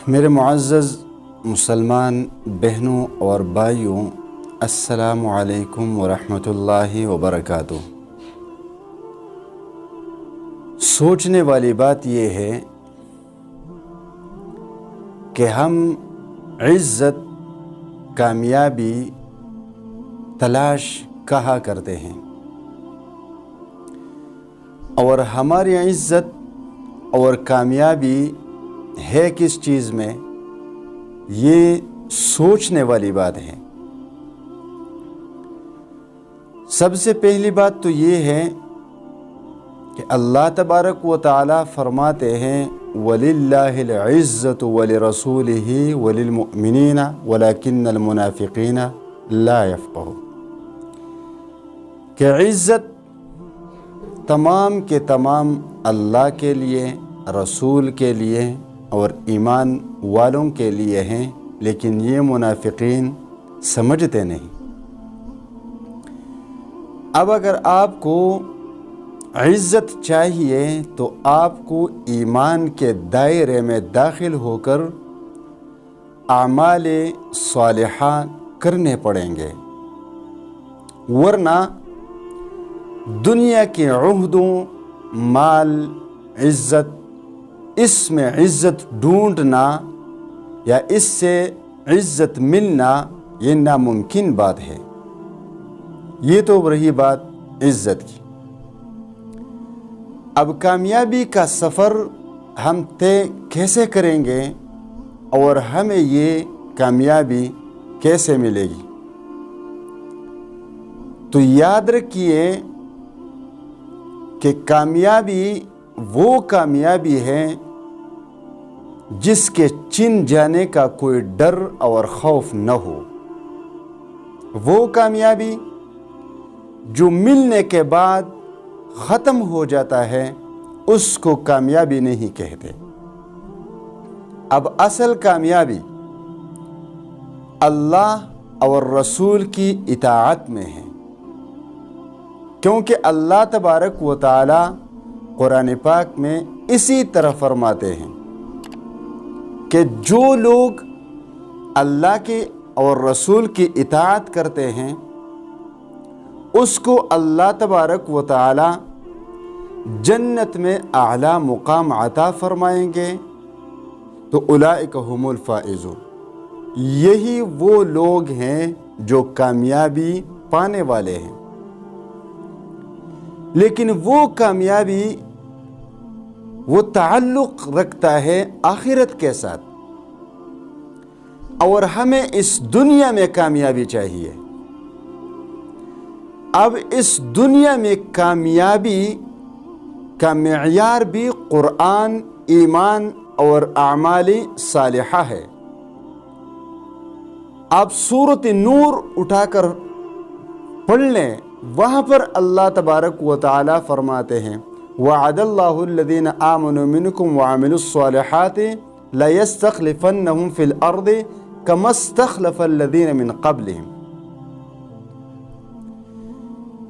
میرے معزز مسلمان بہنوں اور بھائیوں، السلام علیکم ورحمۃ اللہ وبرکاتہ۔ سوچنے والی بات یہ ہے کہ ہم عزت، کامیابی تلاش کہا کرتے ہیں، اور ہماری عزت اور کامیابی ہے کس چیز میں، یہ سوچنے والی بات ہے۔ سب سے پہلی بات تو یہ ہے کہ اللہ تبارک و تعالی فرماتے ہیں وَلِلَّهِ الْعِزَّةُ وَلِرَسُولِهِ وَلِلْمُؤْمِنِينَ وَلَكِنَّ الْمُنَافِقِينَ لَا يَفْقَهُونَ، کہ عزت تمام کے تمام اللہ کے لیے، رسول کے لیے اور ایمان والوں کے لیے ہیں، لیکن یہ منافقین سمجھتے نہیں۔ اب اگر آپ کو عزت چاہیے تو آپ کو ایمان کے دائرے میں داخل ہو کر اعمال صالحہ کرنے پڑیں گے، ورنہ دنیا کے عہدوں، مال، عزت، اس میں عزت ڈھونڈنا یا اس سے عزت ملنا یہ ناممکن بات ہے۔ یہ تو رہی بات عزت کی۔ اب کامیابی کا سفر ہم طے کیسے کریں گے اور ہمیں یہ کامیابی کیسے ملے گی؟ تو یاد رکھیے کہ کامیابی وہ کامیابی ہے جس کے چن جانے کا کوئی ڈر اور خوف نہ ہو، وہ کامیابی جو ملنے کے بعد ختم ہو جاتا ہے اس کو کامیابی نہیں کہتے۔ اب اصل کامیابی اللہ اور رسول کی اطاعت میں ہے، کیونکہ اللہ تبارک و تعالی قرآن پاک میں اسی طرح فرماتے ہیں کہ جو لوگ اللہ کے اور رسول کی اطاعت کرتے ہیں اس کو اللہ تبارک و تعالی جنت میں اعلیٰ مقام عطا فرمائیں گے، تو اولئک هم الفائزون، یہی وہ لوگ ہیں جو کامیابی پانے والے ہیں۔ لیکن وہ کامیابی وہ تعلق رکھتا ہے آخرت کے ساتھ، اور ہمیں اس دنیا میں کامیابی چاہیے۔ اب اس دنیا میں کامیابی کا معیار بھی قرآن، ایمان اور اعمال صالحہ ہے۔ آپ سورۃ نور اٹھا کر پڑھ لیں، وہاں پر اللہ تبارک و تعالی فرماتے ہیں وعد اللہ الذین آمنوا منکم وعملوا الصالحات لیستخلفنہم فی الارض کما استخلف الذین من قبلہم،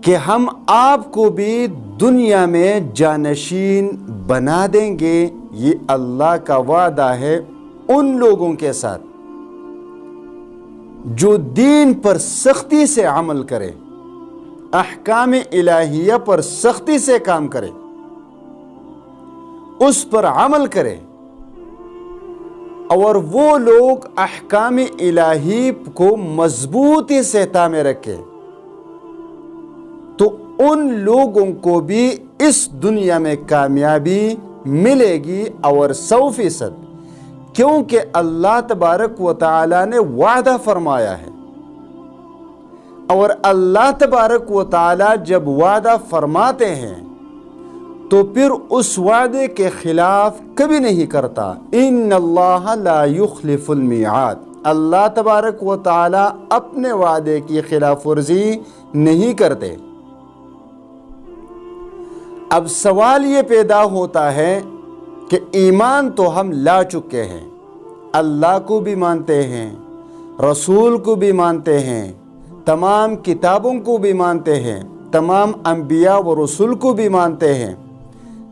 کہ ہم آپ کو بھی دنیا میں جانشین بنا دیں گے۔ یہ اللہ کا وعدہ ہے ان لوگوں کے ساتھ جو دین پر سختی سے عمل کرے، احکام الہیہ پر سختی سے کام کرے، اس پر عمل کرے، اور وہ لوگ احکام الہی کو مضبوطی سے تامے رکھے، تو ان لوگوں کو بھی اس دنیا میں کامیابی ملے گی، اور 100%، کیونکہ اللہ تبارک و تعالی نے وعدہ فرمایا ہے، اور اللہ تبارک و تعالی جب وعدہ فرماتے ہیں تو پھر اس وعدے کے خلاف کبھی نہیں کرتا۔ ان اللہ لا یخلف المیعاد، اللہ تبارک و تعالی اپنے وعدے کی خلاف ورزی نہیں کرتے۔ اب سوال یہ پیدا ہوتا ہے کہ ایمان تو ہم لا چکے ہیں، اللہ کو بھی مانتے ہیں، رسول کو بھی مانتے ہیں، تمام کتابوں کو بھی مانتے ہیں، تمام انبیاء و رسول کو بھی مانتے ہیں،